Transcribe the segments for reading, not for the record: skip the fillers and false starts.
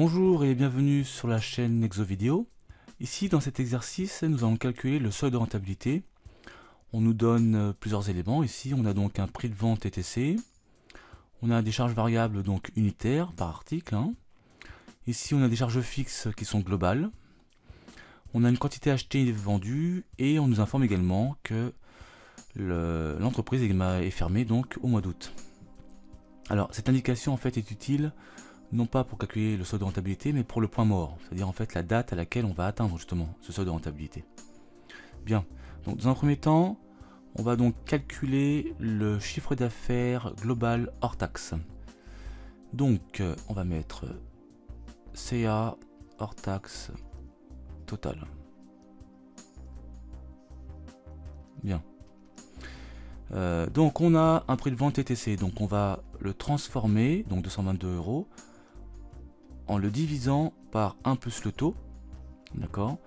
Bonjour et bienvenue sur la chaîne Nexovideo. Ici dans cet exercice nous allons calculer le seuil de rentabilité. On nous donne plusieurs éléments. Ici on a donc un prix de vente TTC. On a des charges variables donc unitaires par article. Ici on a des charges fixes qui sont globales. On a une quantité achetée et vendue et on nous informe également que l'entreprise est fermée donc au mois d'août. Alors cette indication en fait est utile non pas pour calculer le seuil de rentabilité, mais pour le point mort, c'est-à-dire en fait la date à laquelle on va atteindre justement ce seuil de rentabilité. Bien, donc dans un premier temps, on va donc calculer le chiffre d'affaires global hors taxe. Donc on va mettre CA hors taxe total. Bien. Donc on a un prix de vente TTC, donc on va le transformer, donc 222 €, en le divisant par 1 plus le taux, d'accord.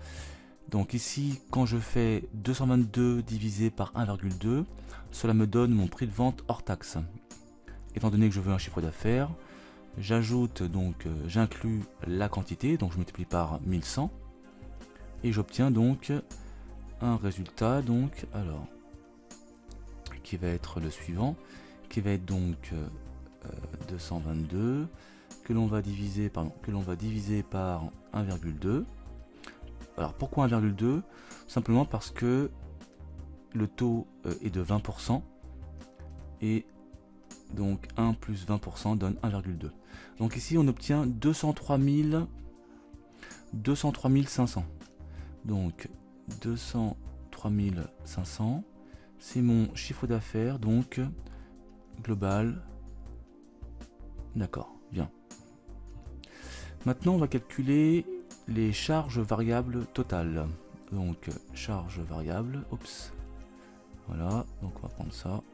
Donc ici, quand je fais 222 divisé par 1,2, cela me donne mon prix de vente hors taxe. Étant donné que je veux un chiffre d'affaires, j'ajoute donc, j'inclus la quantité, donc je multiplie par 1100, et j'obtiens donc un résultat, donc, alors, qui va être le suivant, qui va être donc 222, que l'on va diviser par 1,2. Alors pourquoi 1,2? Simplement parce que le taux est de 20% et donc 1 plus 20% donne 1,2. Donc ici on obtient 203 500. Donc 203 500, c'est mon chiffre d'affaires donc global. D'accord, bien. Maintenant, on va calculer les charges variables totales. Donc, charges variables, oups. Voilà, donc on va prendre ça. Hop.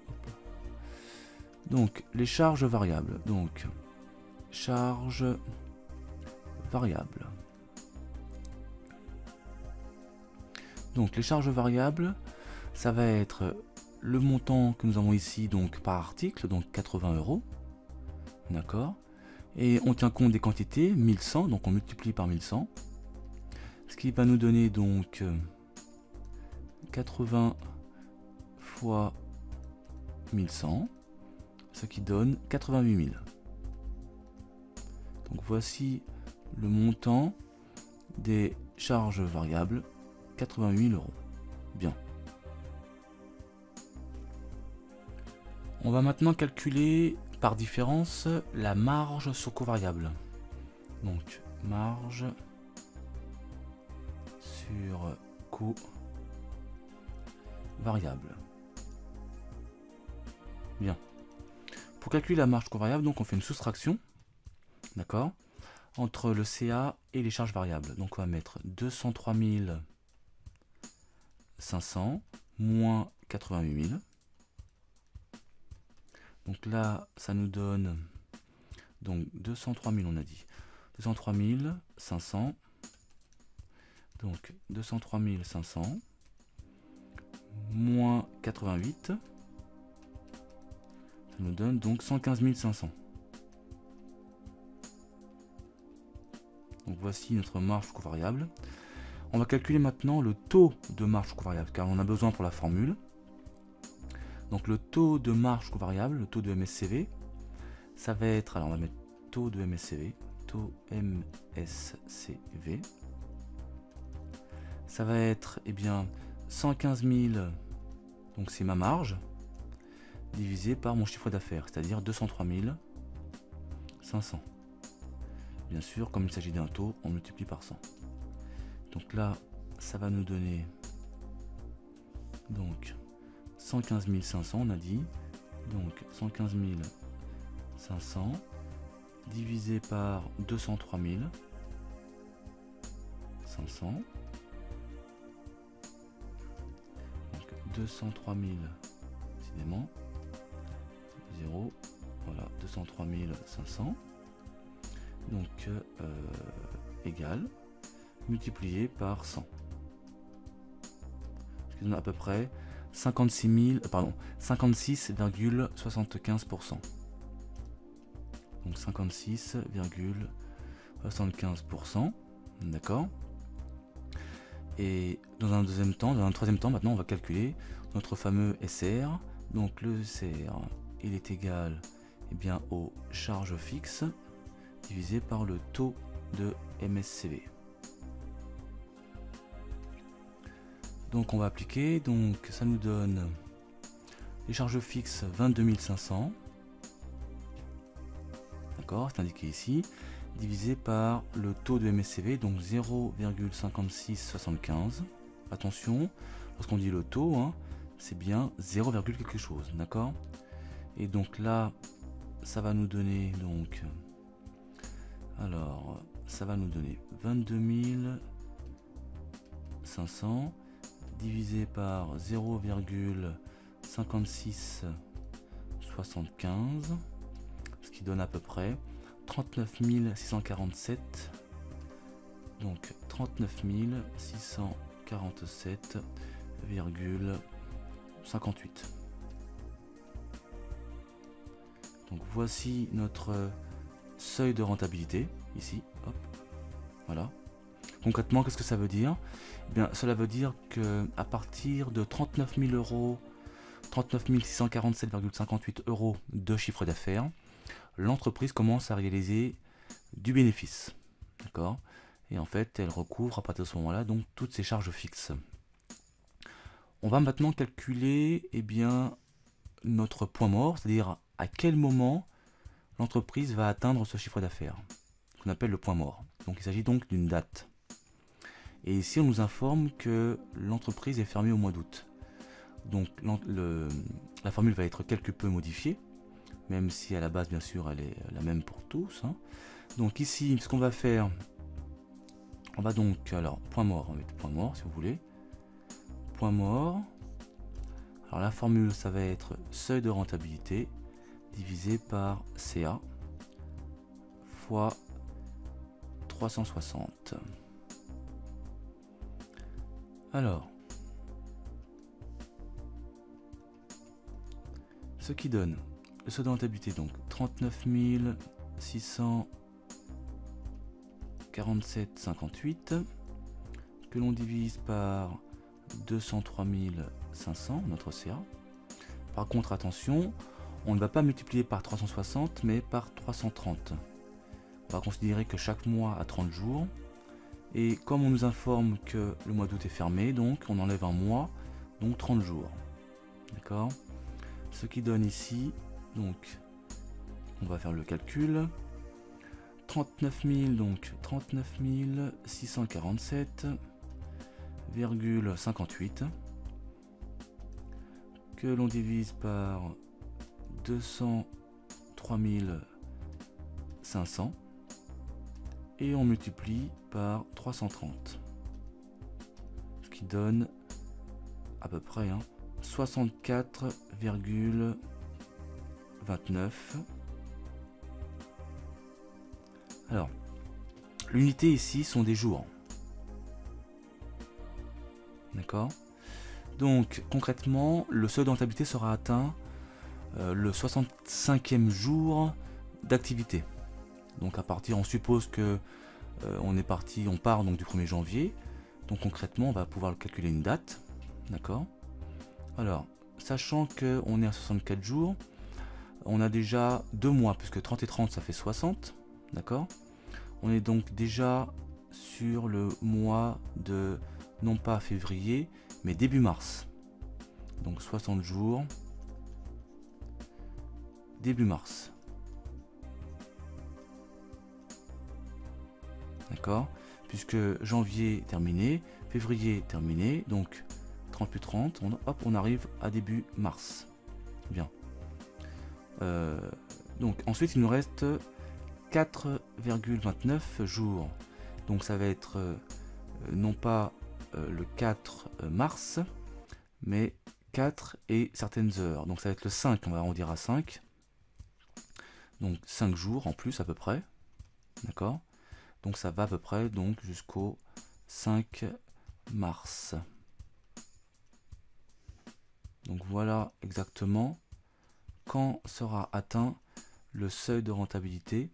Donc, les charges variables. Donc, charges variables. Donc, les charges variables, ça va être le montant que nous avons ici, donc par article, donc 80 €. D'accord. Et on tient compte des quantités, 1100, donc on multiplie par 1100. Ce qui va nous donner donc 80 fois 1100, ce qui donne 88 000. Donc voici le montant des charges variables, 88 000 €. Bien. On va maintenant calculer par différence la marge sur coût variable. Donc marge sur coût variable. Bien. Pour calculer la marge sur coût variable, donc on fait une soustraction, d'accord, entre le CA et les charges variables. Donc on va mettre 203 500 moins 88 000. Donc là, ça nous donne donc 203 000, on a dit. 203 500. Donc 203 500 moins 88. Ça nous donne donc 115 500. Donc voici notre marge sur coût variable. On va calculer maintenant le taux de marge sur coût variable, car on a besoin pour la formule. Donc le taux de marge sur coût variable, le taux de MSCV, ça va être, alors on va mettre taux de MSCV, ça va être, eh bien, 115 000, donc c'est ma marge, divisé par mon chiffre d'affaires, c'est-à-dire 203 500. Bien sûr, comme il s'agit d'un taux, on multiplie par 100. Donc là, ça va nous donner, donc, 115 500, on a dit, donc 115 500 divisé par 203 500, donc 203 000, décidément, 0, voilà, 203 500, donc égal, multiplié par 100, ce qui donne à peu près 56,75%. Donc 56, 75%. D'accord. Et dans un troisième temps, maintenant on va calculer notre fameux SR. Donc le SR, il est égal aux charges fixes divisé par le taux de MSCV. Donc on va appliquer, donc ça nous donne les charges fixes 22 500, d'accord, c'est indiqué ici, divisé par le taux de MSCV, donc 0,5675. Attention, lorsqu'on dit le taux, hein, c'est bien 0, quelque chose, d'accord. Et donc là, ça va nous donner donc, alors ça va nous donner 22 500 divisé par 0,5675, ce qui donne à peu près 39 647, donc 39 647,58. Donc voici notre seuil de rentabilité ici, hop, voilà. Concrètement, qu'est-ce que ça veut dire? Eh bien, cela veut dire que à partir de 39 000 euros, 39 647,58 euros de chiffre d'affaires, l'entreprise commence à réaliser du bénéfice. D'accord? Et en fait, elle recouvre à partir de ce moment-là donc toutes ses charges fixes. On va maintenant calculer notre point mort, c'est-à-dire à quel moment l'entreprise va atteindre ce chiffre d'affaires, qu'on appelle le point mort. Donc il s'agit donc d'une date. Et ici, on nous informe que l'entreprise est fermée au mois d'août. Donc la formule va être quelque peu modifiée, même si à la base, bien sûr, elle est la même pour tous, hein. Donc ici, ce qu'on va faire, on va donc, alors, point mort, on va mettre point mort si vous voulez. Point mort. Alors la formule, ça va être seuil de rentabilité divisé par CA fois 360. Alors, ce qui donne le seuil de rentabilité, donc 39 647,58 que l'on divise par 203 500, notre CA. Par contre, attention, on ne va pas multiplier par 360, mais par 330. On va considérer que chaque mois a 30 jours. Et comme on nous informe que le mois d'août est fermé, donc on enlève un mois, donc 30 jours. D'accord? Ce qui donne ici, donc, on va faire le calcul. 39 000, donc 39 647,58 que l'on divise par 203 500 et on multiplie par 330, ce qui donne à peu près 64,29. Alors, l'unité ici sont des jours. D'accord? Donc, concrètement, le seuil de rentabilité sera atteint le 65e jour d'activité. Donc à partir, on suppose que on part donc du 1er janvier. Donc concrètement, on va pouvoir calculer une date. D'accord? Alors, sachant qu'on est à 64 jours, on a déjà 2 mois, puisque 30 et 30, ça fait 60. D'accord? On est donc déjà sur le mois de, non pas février, mais début mars. Donc 60 jours, début mars. D'accord? Puisque janvier terminé, février terminé, donc 30 plus 30, on arrive à début mars. Bien. Donc ensuite il nous reste 4,29 jours. Donc ça va être non pas le 4 mars, mais 4 et certaines heures. Donc ça va être le 5, on va arrondir à 5. Donc 5 jours en plus à peu près. D'accord? Donc ça va à peu près donc jusqu'au 5 mars. Donc voilà exactement quand sera atteint le seuil de rentabilité.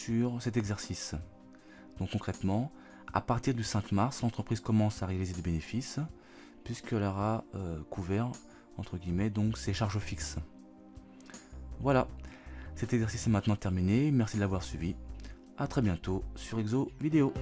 sur cet exercice. Donc concrètement, à partir du 5 mars, l'entreprise commence à réaliser des bénéfices puisqu'elle aura couvert, entre guillemets, donc ses charges fixes. Voilà, cet exercice est maintenant terminé. Merci de l'avoir suivi. À très bientôt sur Exo Vidéo.